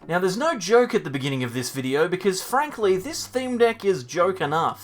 Now there's no joke at the beginning of this video because frankly this theme deck is joke enough.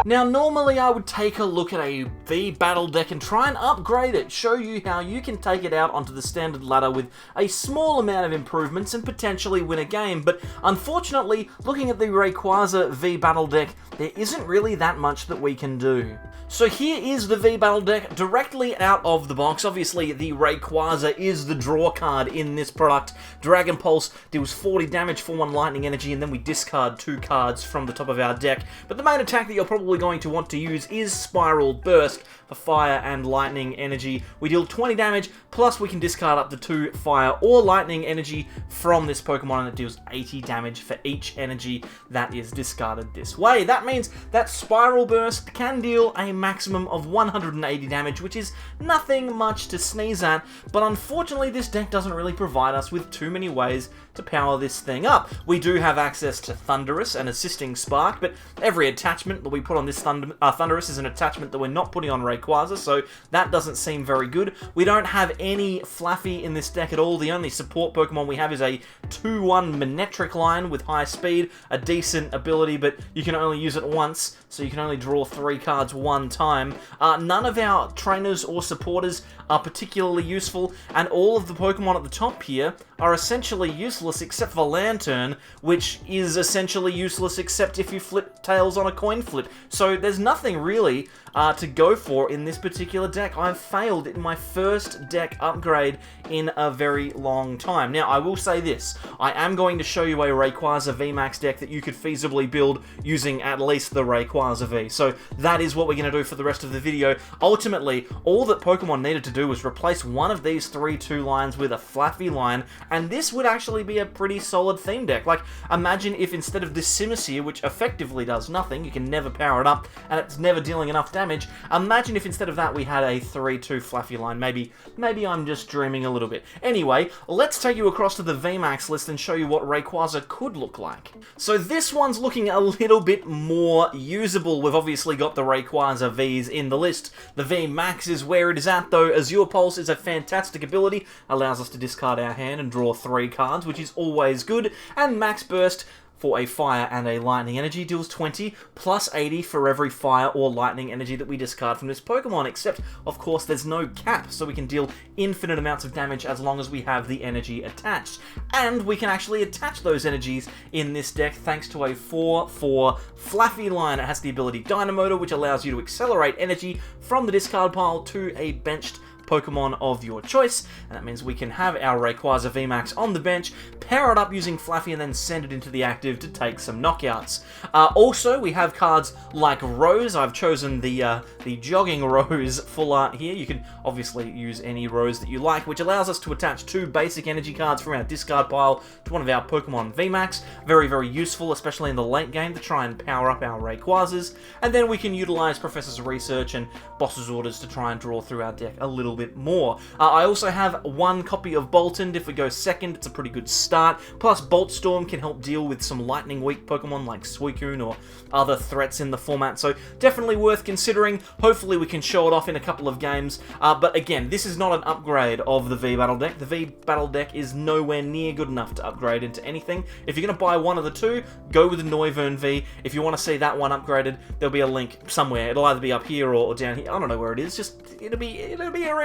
Now normally I would take a look at a V Battle Deck and try and upgrade it, show you how you can take it out onto the standard ladder with a small amount of improvements and potentially win a game, but unfortunately looking at the Rayquaza V Battle Deck there isn't really that much that we can do. So here is the V Battle Deck directly out of the box. Obviously the Rayquaza is the draw card in this product. Dragon Pulse deals 40 damage for 1 lightning energy and then we discard 2 cards from the top of our deck. But the main attack that you're probably going to want to use is Spiral Burst for fire and lightning energy. We deal 20 damage, plus we can discard up to 2 fire or lightning energy from this Pokemon, and it deals 80 damage for each energy that is discarded this way. That means that Spiral Burst can deal a maximum of 180 damage, which is nothing much to sneeze at, but unfortunately this deck doesn't really provide us with too many ways to power this thing up. We do have access to Thundurus and Assisting Spark, but every attachment that we put on this Thundurus is an attachment that we're not putting on Rayquaza, so that doesn't seem very good. We don't have any Flaaffy in this deck at all. The only support Pokemon we have is a 2-1 Manectric line with high speed, a decent ability, but you can only use it once, so you can only draw 3 cards one time. None of our trainers or supporters are particularly useful, and all of the Pokemon at the top here are essentially useless except for Lantern, which is essentially useless except if you flip tails on a coin flip. So there's nothing really to go for in this particular deck. I've failed in my first deck upgrade in a very long time. Now, I will say this. I am going to show you a Rayquaza VMAX deck that you could feasibly build using at least the Rayquaza V. So that is what we're going to do for the rest of the video. Ultimately, all that Pokemon needed to do was replace one of these 3-2 lines with a Flaaffy line, and this would actually be a pretty solid theme deck. Like, imagine if instead of this Simisear, which effectively does nothing, you can never power it up, and it's never dealing enough damage, imagine if instead of that we had a 3-2 Flaaffy line. Maybe I'm just dreaming a little bit. Anyway, let's take you across to the VMAX list and show you what Rayquaza could look like. So this one's looking a little bit more usable. We've obviously got the Rayquaza Vs in the list. The VMAX is where it is at though. Azure Pulse is a fantastic ability, allows us to discard our hand and draw 3 cards, which is always good, and Max Burst for a fire and a lightning energy deals 20 plus 80 for every fire or lightning energy that we discard from this Pokemon, except of course there's no cap, so we can deal infinite amounts of damage as long as we have the energy attached. And we can actually attach those energies in this deck thanks to a 4/4 Flaaffy line. It has the ability Dynomotor, which allows you to accelerate energy from the discard pile to a benched Pokemon of your choice, and that means we can have our Rayquaza VMAX on the bench, power it up using Flaaffy, and then send it into the active to take some knockouts. Also, we have cards like Rose. I've chosen the Jogging Rose full art here. You can obviously use any Rose that you like, which allows us to attach 2 basic energy cards from our discard pile to one of our Pokemon VMAX. Very, very useful, especially in the late game, to try and power up our Rayquazas. And then we can utilize Professor's Research and Boss's Orders to try and draw through our deck a little bit more. I also have 1 copy of Boltund. If we go second, it's a pretty good start. Plus, Boltstorm can help deal with some lightning weak Pokemon like Suicune or other threats in the format, so definitely worth considering. Hopefully we can show it off in a couple of games, but again, this is not an upgrade of the V Battle Deck. The V Battle Deck is nowhere near good enough to upgrade into anything. If you're going to buy one of the 2, go with the Noivern V. If you want to see that one upgraded, there'll be a link somewhere. It'll either be up here or down here. I don't know where it is, just it'll be around.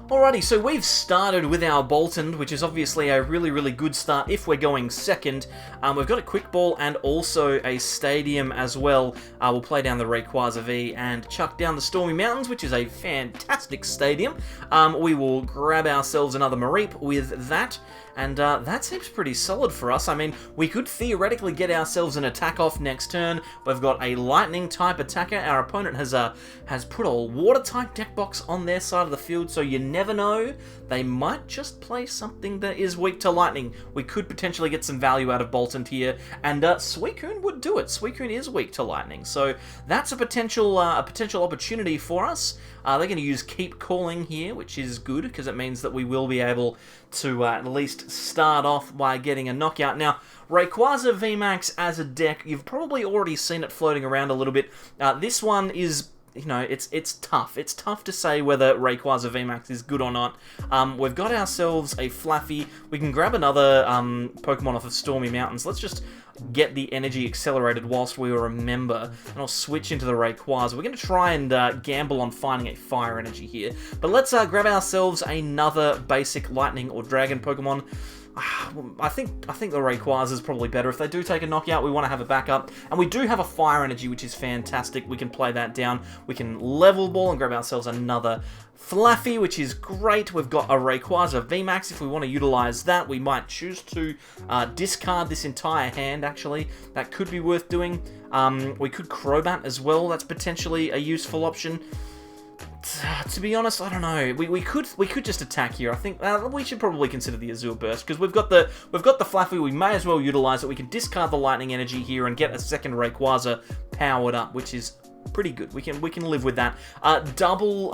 Alrighty, so we've started with our Boltund, which is obviously a really, really good start if we're going second. We've got a Quick Ball and also a Stadium as well. We'll play down the Rayquaza V and chuck down the Stormy Mountains, which is a fantastic stadium. We will grab ourselves another Mareep with that, and that seems pretty solid for us. I mean, we could theoretically get ourselves an attack off next turn. We've got a lightning type attacker. Our opponent has put a water type deck box on their side of the field, so you never know. They might just play something that is weak to lightning. We could potentially get some value out of Boltund here, and Suicune would do it. Suicune is weak to lightning, so that's a potential opportunity for us. They're going to use Keep Calling here, which is good because it means that we will be able to at least start off by getting a knockout. Now, Rayquaza VMAX as a deck, you've probably already seen it floating around a little bit. This one is you know, it's tough. It's tough to say whether Rayquaza VMAX is good or not. We've got ourselves a Flaaffy. We can grab another Pokemon off of Stormy Mountains. Let's just get the energy accelerated whilst we remember, and I'll switch into the Rayquaza. We're going to try and gamble on finding a fire energy here, but let's grab ourselves another basic lightning or dragon Pokemon. I think the Rayquaza is probably better. If they do take a knockout, we want to have a backup. And we do have a fire energy, which is fantastic. We can play that down. We can level ball and grab ourselves another Flaaffy, which is great. We've got a Rayquaza VMAX. If we want to utilize that, we might choose to discard this entire hand, actually. That could be worth doing. We could Crobat as well. That's potentially a useful option. To be honest, I don't know. We could just attack here. I think we should probably consider the Azure Burst, because we've got the Flaaffy. We may as well utilize it. We can discard the lightning energy here and get a second Rayquaza powered up, which is pretty good. We can live with that. Double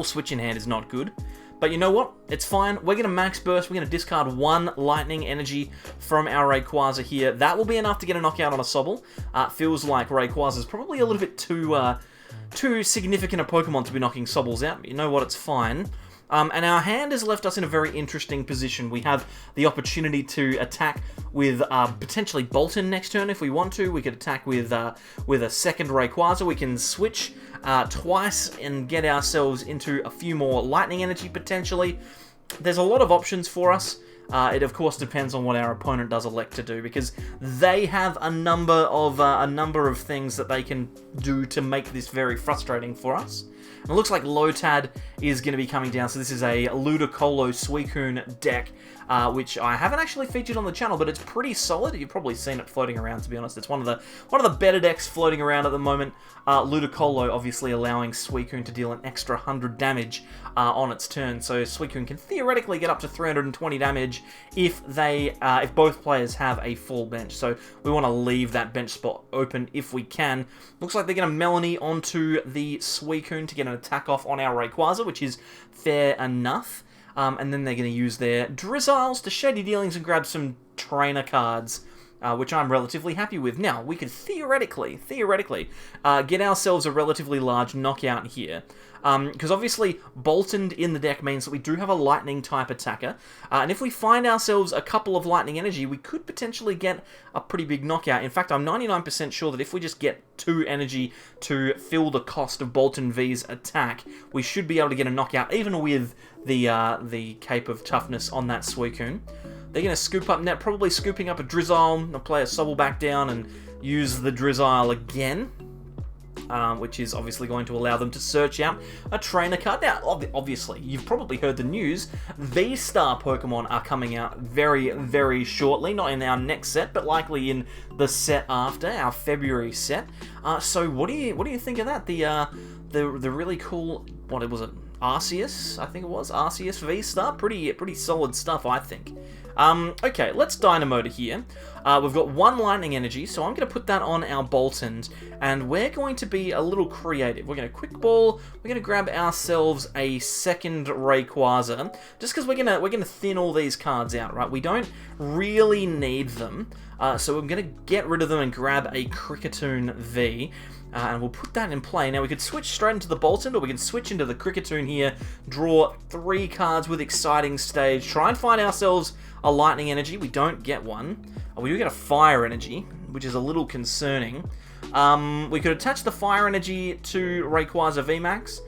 switch in hand is not good. But you know what? It's fine. We're going to Max Burst. We're going to discard one lightning energy from our Rayquaza here. That will be enough to get a knockout on a Sobble. Feels like Rayquaza is probably a little bit too significant a Pokemon to be knocking Sobbles out. But you know what? It's fine. And our hand has left us in a very interesting position. We have the opportunity to attack with potentially Boltund next turn if we want to. We could attack with a second Rayquaza. We can switch twice and get ourselves into a few more lightning energy potentially. There's a lot of options for us. It of course depends on what our opponent does elect to do, because they have a number of things that they can do to make this very frustrating for us. And it looks like Lotad is going to be coming down, so this is a Ludicolo Suicune deck, which I haven't actually featured on the channel, but it's pretty solid. You've probably seen it floating around, to be honest. It's one of the better decks floating around at the moment. Ludicolo obviously allowing Suicune to deal an extra 100 damage on its turn, so Suicune can theoretically get up to 320 damage if both players have a full bench. So we want to leave that bench spot open if we can. Looks like they're going to Melanie onto the Suicune to get an attack off on our Rayquaza, which is fair enough. And then they're going to use their Drizziles to Shady Dealings and grab some trainer cards, which I'm relatively happy with. Now, we could theoretically, get ourselves a relatively large knockout here. Because obviously, Boltund in the deck means that we do have a lightning-type attacker. And if we find ourselves a couple of lightning energy, we could potentially get a pretty big knockout. In fact, I'm 99% sure that if we just get 2 energy to fill the cost of Boltund V's attack, we should be able to get a knockout, even with the Cape of Toughness on that Suicune. They're going to scoop up net, probably scooping up a Drizzile. They'll play a Sobble back down and use the Drizzile again. Which is obviously going to allow them to search out a trainer card. Now, obviously, you've probably heard the news. V-Star Pokemon are coming out very, very shortly. Not in our next set, but likely in the set after, our February set. So what do you think of that? The really cool, what was it? Arceus, I think it was. Arceus V-Star. Pretty solid stuff, I think. Okay, let's Dynomotor here. We've got 1 lightning energy, so I'm going to put that on our Boltund, and we're going to be a little creative. We're going to Quick Ball. We're going to grab ourselves a second Rayquaza, just because we're going to thin all these cards out, right? We don't really need them, so we're going to get rid of them and grab a Kricketune V. And we'll put that in play. Now, we could switch straight into the Boltund, or we can switch into the Kricketune here, draw 3 cards with Exciting Stage, try and find ourselves a Lightning Energy. We don't get one. We do get a Fire Energy, which is a little concerning. We could attach the Fire Energy to Rayquaza VMAX,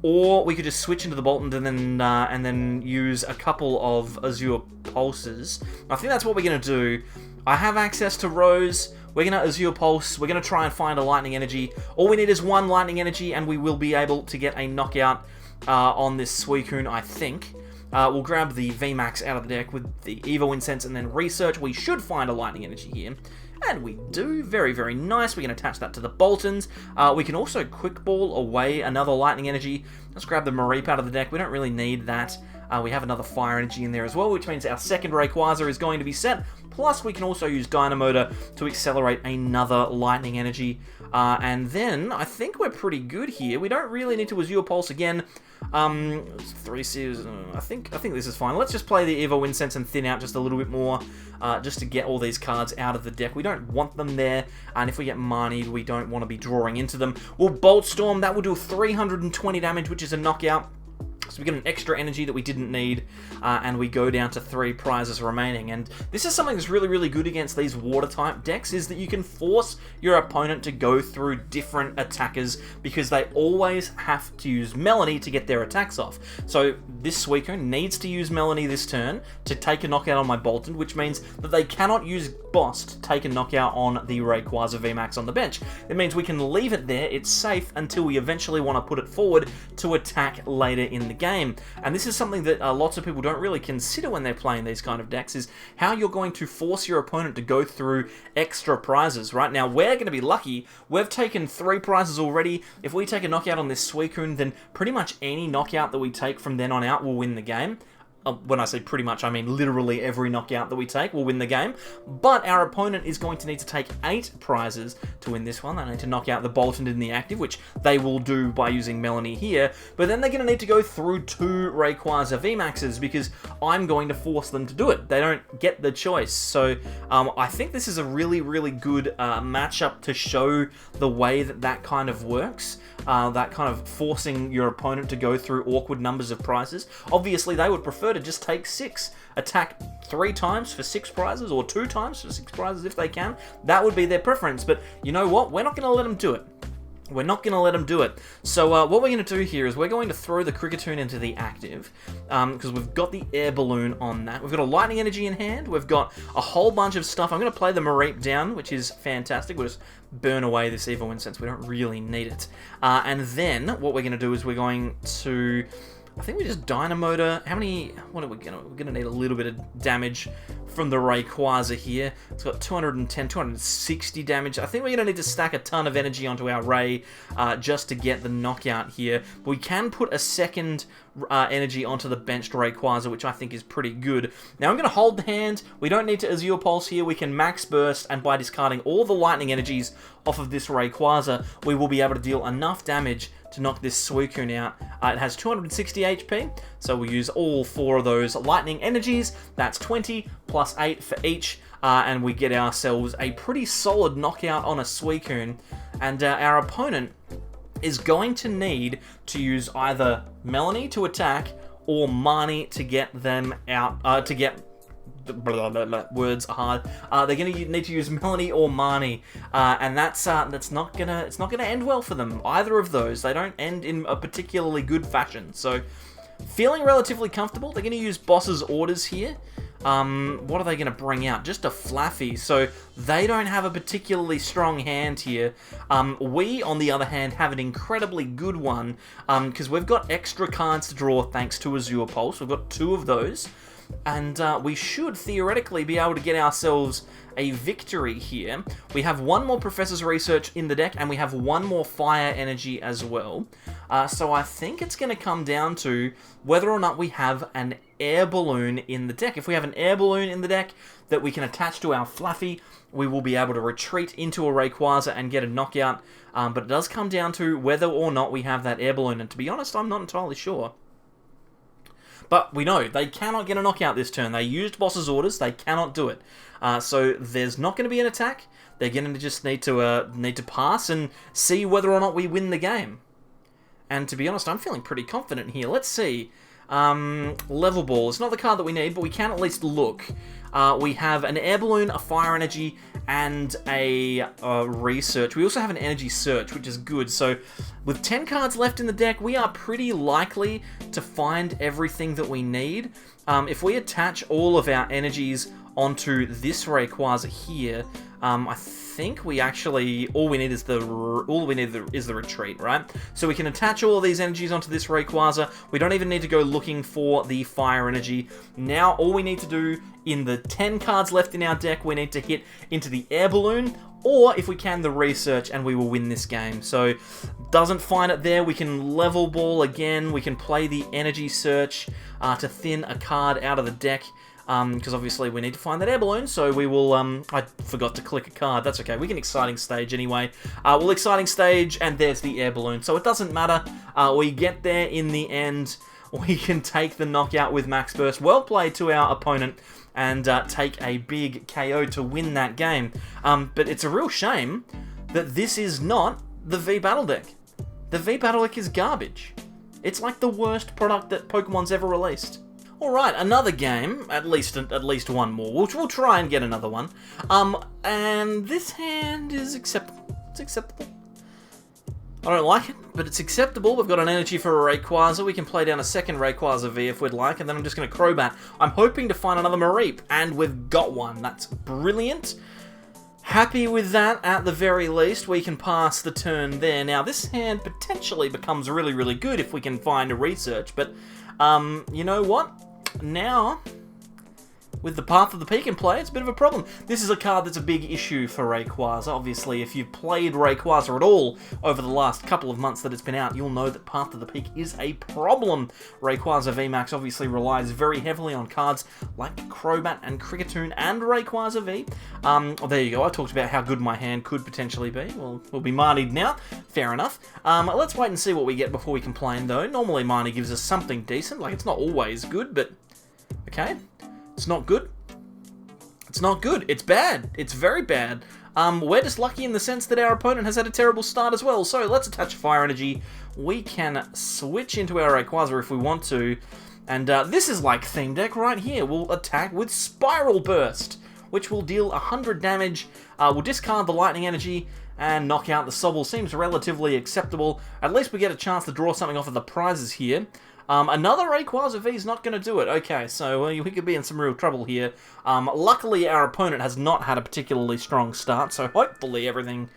or we could just switch into the Boltund and then use a couple of Azure Pulses. I think that's what we're going to do. I have access to Rose. We're going to Azure Pulse. We're going to try and find a Lightning Energy. All we need is 1 Lightning Energy, and we will be able to get a knockout on this Suicune, I think. We'll grab the VMAX out of the deck with the Evo Incense and then research. We should find a Lightning Energy here. And we do. Very, very nice. We can attach that to the Boltunds. We can also Quick Ball away another Lightning Energy. Let's grab the Mareep out of the deck. We don't really need that. We have another Fire Energy in there as well, which means our second Rayquaza is going to be set. Plus, we can also use Dynomotor to accelerate another Lightning Energy. And then, I think we're pretty good here. We don't really need to Azure Pulse again. Three series. I think this is fine. Let's just play the Evo Incense and thin out just a little bit more, just to get all these cards out of the deck. We don't want them there, and if we get Marnied, we don't want to be drawing into them. We'll Bolt Storm. That will do 320 damage, which is a knockout. So we get an extra energy that we didn't need, and we go down to 3 prizes remaining. And this is something that's really, really good against these water-type decks, is that you can force your opponent to go through different attackers, because they always have to use Melanie to get their attacks off. So this Suicune needs to use Melanie this turn to take a knockout on my Boltund, which means that they cannot use Boss to take a knockout on the Rayquaza VMAX on the bench. It means we can leave it there, it's safe, until we eventually want to put it forward to attack later in the game. And this is something that lots of people don't really consider when they're playing these kind of decks, is how you're going to force your opponent to go through extra prizes. Right now, we're going to be lucky. We've taken 3 prizes already. If we take a knockout on this Suicune, then pretty much any knockout that we take from then on out will win the game. When I say pretty much, I mean literally every knockout that we take will win the game. But our opponent is going to need to take 8 prizes to win this one. They need to knock out the Boltund in the active, which they will do by using Melanie here. But then they're going to need to go through 2 Rayquaza VMAXs, because I'm going to force them to do it. They don't get the choice. So I think this is a really, really good matchup to show the way that that kind of works. That kind of forcing your opponent to go through awkward numbers of prizes. Obviously, they would prefer to just take 6. Attack 3 times for 6 prizes, or 2 times for 6 prizes if they can. That would be their preference, but you know what? We're not going to let them do it. We're not going to let them do it. So what we're going to do here is we're going to throw the Kricketune into the active, because we've got the air balloon on that. We've got a lightning energy in hand. We've got a whole bunch of stuff. I'm going to play the Mareep down, which is fantastic. We'll just burn away this Evo Incense. We don't really need it. And then what we're going to do is we're going to... I think we just Dynomotor. How many... What are we gonna... We're gonna need a little bit of damage from the Rayquaza here. It's got 210, 260 damage. I think we're gonna need to stack a ton of energy onto our Ray just to get the knockout here. But we can put a second energy onto the benched Rayquaza, which I think is pretty good. Now I'm gonna hold the hand. We don't need to Azure Pulse here. We can Max Burst, and by discarding all the lightning energies off of this Rayquaza, we will be able to deal enough damage to knock this Suicune out. It has 260 HP, so we'll use all 4 of those lightning energies. That's 20 plus 8 for each, and we get ourselves a pretty solid knockout on a Suicune. And our opponent is going to need to use either Melanie to attack or Marnie to get them out, to get... words are hard. They're going to need to use Melanie or Marnie, and that's not gonna end well for them. Either of those, they don't end in a particularly good fashion. So, feeling relatively comfortable. They're going to use Boss's orders here. What are they going to bring out? Just a Flaaffy, so they don't have a particularly strong hand here. We, on the other hand, have an incredibly good one, because we've got extra cards to draw thanks to Azure Pulse. We've got 2 of those. And we should theoretically be able to get ourselves a victory here. We have 1 more Professor's Research in the deck, and we have 1 more Fire Energy as well. So I think it's going to come down to whether or not we have an air balloon in the deck. If we have an air balloon in the deck that we can attach to our Flaaffy, we will be able to retreat into a Rayquaza and get a knockout. But it does come down to whether or not we have that air balloon, and to be honest, I'm not entirely sure. But we know they cannot get a knockout this turn. They used Boss's orders. They cannot do it. So there's not going to be an attack. They're going to just need to pass and see whether or not we win the game. And to be honest, I'm feeling pretty confident here. Let's see. Level Ball. It's not the card that we need, but we can at least look. We have an Air Balloon, a Fire Energy, and a Research. We also have an Energy Search, which is good. So with 10 cards left in the deck, we are pretty likely to find everything that we need. If we attach all of our energies onto this Rayquaza here, I think we actually all we need is the retreat, right? So we can attach all of these energies onto this Rayquaza. We don't even need to go looking for the Fire Energy. Now all we need to do in the 10 cards left in our deck, we need to hit into the Air Balloon, or if we can, the Research, and we will win this game. So doesn't find it there. We can Level Ball again. We can play the Energy Search to thin a card out of the deck. because obviously we need to find that air balloon, so we will, I forgot to click a card, that's okay, we can exciting stage anyway. We'll exciting stage, and there's the air balloon, so it doesn't matter, we get there in the end, we can take the knockout with Max Burst. Well played to our opponent, and take a big KO to win that game. But it's a real shame that this is not the V Battle Deck. The V Battle Deck is garbage. It's like the worst product that Pokemon's ever released. Alright, another game, at least one more. We'll try and get another one. And this hand is acceptable. It's acceptable. I don't like it, but it's acceptable. We've got an energy for a Rayquaza. We can play down a second Rayquaza V if we'd like, and then I'm just going to Crobat. I'm hoping to find another Mareep, and we've got one. That's brilliant. Happy with that, at the very least. We can pass the turn there. Now, this hand potentially becomes really, really good if we can find a research, but you know what? Now, with the Path of the Peak in play, it's a bit of a problem. This is a card that's a big issue for Rayquaza. Obviously, if you've played Rayquaza at all over the last couple of months that it's been out, you'll know that Path of the Peak is a problem. Rayquaza VMAX obviously relies very heavily on cards like Crobat and Kricketune and Rayquaza V. There you go, I talked about how good my hand could potentially be. Well, we'll be Marnied now. Fair enough. Let's wait and see what we get before we complain, though. Normally, Marnie gives us something decent. Like, it's not always good, but... okay. It's not good. It's not good. It's bad. It's very bad. We're just lucky in the sense that our opponent has had a terrible start as well. So let's attach Fire Energy. We can switch into our Rayquaza if we want to. And this is like Theme Deck right here. We'll attack with Spiral Burst, which will deal 100 damage. We'll discard the Lightning Energy and knock out the Sobble. Seems relatively acceptable. At least we get a chance to draw something off of the prizes here. Another Rayquaza V is not going to do it. Okay, so we could be in some real trouble here. Luckily, our opponent has not had a particularly strong start, so hopefully everything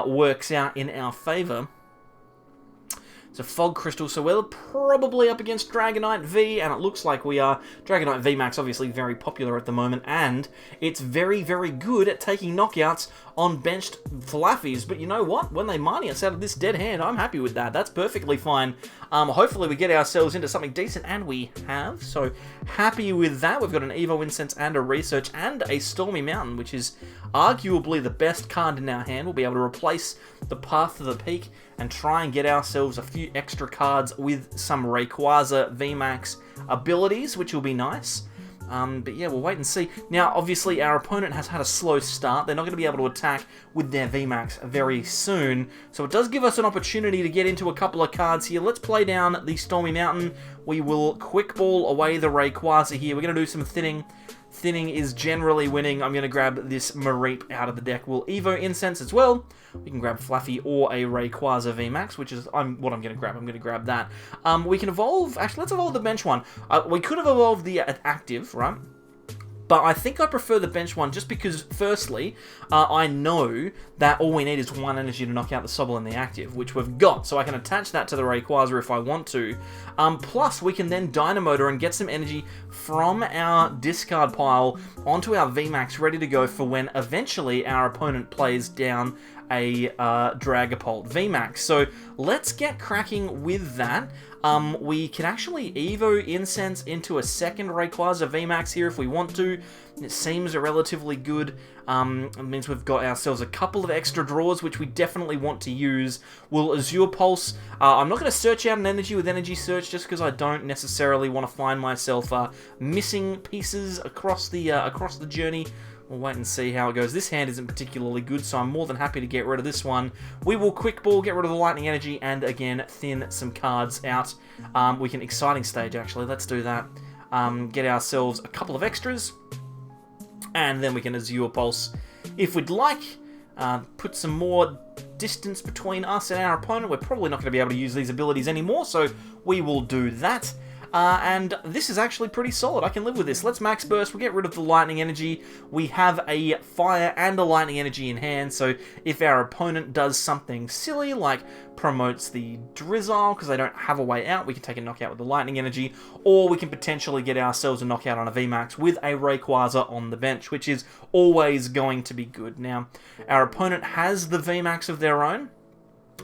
works out in our favour. It's a Fog Crystal, so we're probably up against Dragonite V, and it looks like we are. Dragonite VMAX obviously very popular at the moment, and it's very, very good at taking knockouts on benched Flaaffies. But you know what? When they Marnie us out of this dead hand, I'm happy with that. That's perfectly fine. Hopefully we get ourselves into something decent, and we have. So happy with that. We've got an Evo Incense and a Research and a Stormy Mountain, which is arguably the best card in our hand. We'll be able to replace the Path of the Peak and try and get ourselves a few extra cards with some Rayquaza VMAX abilities, which will be nice. But yeah, we'll wait and see. Now, obviously, our opponent has had a slow start. They're not going to be able to attack with their VMAX very soon. So it does give us an opportunity to get into a couple of cards here. Let's play down the Stormy Mountain. We will Quick Ball away the Rayquaza here. We're going to do some thinning. Thinning is generally winning. I'm going to grab this Mareep out of the deck. We'll Evo Incense as well. We can grab Flaaffy or a Rayquaza VMAX, which is what I'm going to grab. I'm going to grab that. We can evolve... actually, let's evolve the bench one. We could have evolved the active, right? But I think I prefer the bench one just because, firstly, I know that all we need is one energy to knock out the Sobble and the active, which we've got. So I can attach that to the Rayquaza if I want to. Plus, we can then Dynomotor and get some energy from our discard pile onto our VMAX ready to go for when eventually our opponent plays down a Dragapult VMAX. So let's get cracking with that. We can actually Evo Incense into a second Rayquaza VMAX here if we want to. It seems relatively good. It means we've got ourselves a couple of extra draws, which we definitely want to use. We'll Azure Pulse. I'm not going to search out an energy with Energy Search just because I don't necessarily want to find myself missing pieces across the journey. We'll wait and see how it goes. This hand isn't particularly good, so I'm more than happy to get rid of this one. We will Quick Ball, get rid of the Lightning Energy, and again, thin some cards out. We can Exciting Stage, actually. Let's do that. Get ourselves a couple of extras, and then we can Azure Pulse if we'd like. Put some more distance between us and our opponent. We're probably not going to be able to use these abilities anymore, so we will do that. And this is actually pretty solid. I can live with this. Let's Max Burst. We'll get rid of the Lightning Energy. We have a Fire and a Lightning Energy in hand, so if our opponent does something silly, like promotes the Drizzile because they don't have a way out, we can take a knockout with the Lightning Energy, or we can potentially get ourselves a knockout on a VMAX with a Rayquaza on the bench, which is always going to be good. Now, our opponent has the VMAX of their own,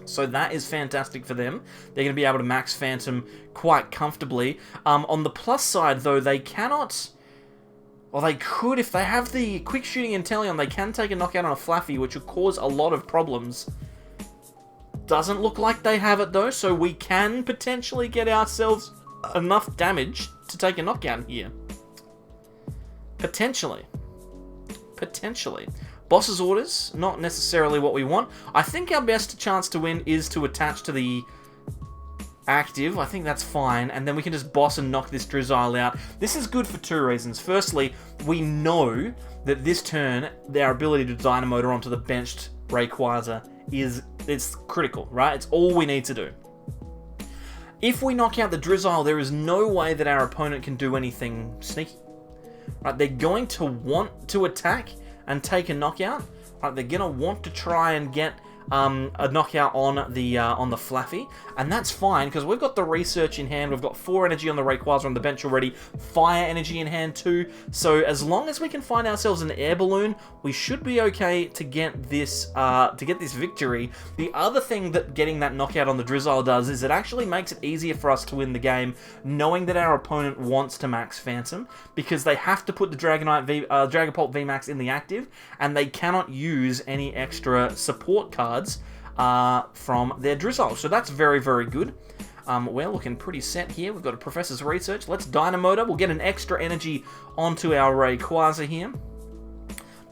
so that is fantastic for them. They're going to be able to max Phantom quite comfortably. On the plus side, though, they cannot Or they could, if they have the quick shooting Inteleon, they can take a knockout on a Flaaffy, which will cause a lot of problems. Doesn't look like they have it though, so we can potentially get ourselves enough damage to take a knockout here. Potentially. Potentially. Boss's orders, not necessarily what we want. I think our best chance to win is to attach to the active. I think that's fine, and then we can just boss and knock this Drizzile out. This is good for two reasons. Firstly, we know that this turn, our ability to Dynomotor onto the benched Rayquaza it's critical, right? It's all we need to do. If we knock out the Drizzile, there is no way that our opponent can do anything sneaky. Right? They're going to want to attack and take a knockout. Right? They're going to want to try and get a knockout on the Flaaffy, and that's fine because we've got the research in hand. We've got 4 energy on the Rayquaza on the bench already, fire energy in hand too. So as long as we can find ourselves an air balloon, we should be okay to get this victory. The other thing that getting that knockout on the Drizzile does is it actually makes it easier for us to win the game, knowing that our opponent wants to max Phantom because they have to put the Dragapult VMAX in the active, and they cannot use any extra support cards from their Drizzile. So that's very, very good. We're looking pretty set here. We've got a Professor's Research. Let's Dynomotor. We'll get an extra energy onto our Rayquaza here.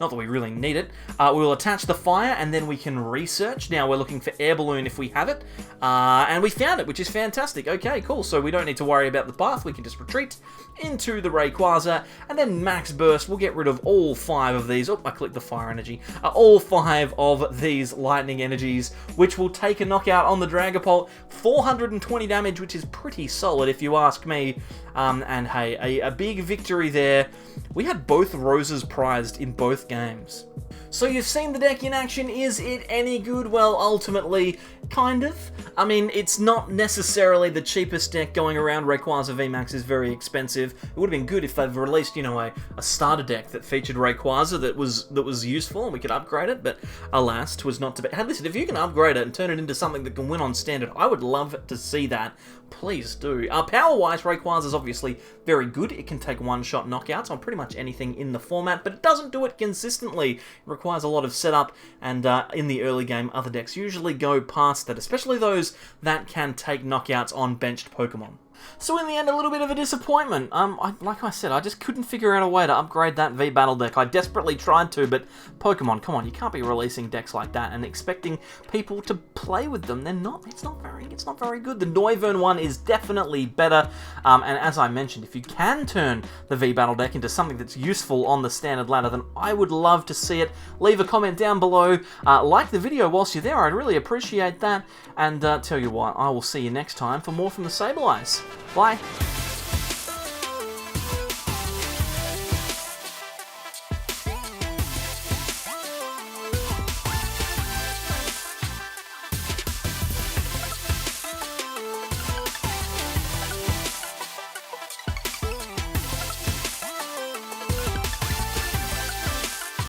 Not that we really need it. We'll attach the fire, and then we can research. Now we're looking for air balloon if we have it. And we found it, which is fantastic. Okay, cool. So we don't need to worry about the path. We can just retreat into the Rayquaza, and then max burst. We'll get rid of all 5 of these. Oh, I clicked the fire energy. All 5 of these lightning energies, which will take a knockout on the Dragapult. 420 damage, which is pretty solid if you ask me. And hey, a big victory there. We had both roses prized in both games. So you've seen the deck in action. Is it any good? Well, ultimately, kind of. I mean, it's not necessarily the cheapest deck going around. Rayquaza VMAX is very expensive. It would have been good if they've released, you know, a starter deck that featured Rayquaza that was useful and we could upgrade it, but alas, 'twas not to be. Hey, listen, if you can upgrade it and turn it into something that can win on standard, I would love to see that. Please do. Power-wise, Rayquaza is obviously very good. It can take one-shot knockouts on pretty much anything in the format, but it doesn't do it consistently. It requires a lot of setup, and in the early game, other decks usually go past that, especially those that can take knockouts on benched Pokemon. So in the end, a little bit of a disappointment. Like I said, I just couldn't figure out a way to upgrade that V Battle Deck. I desperately tried to, but Pokemon, come on, you can't be releasing decks like that and expecting people to play with them. They're not. It's not very good. The Noivern one is definitely better. And as I mentioned, if you can turn the V Battle Deck into something that's useful on the standard ladder, then I would love to see it. Leave a comment down below. Like the video whilst you're there. I'd really appreciate that. And tell you what, I will see you next time for more from the Sableyes. Bye.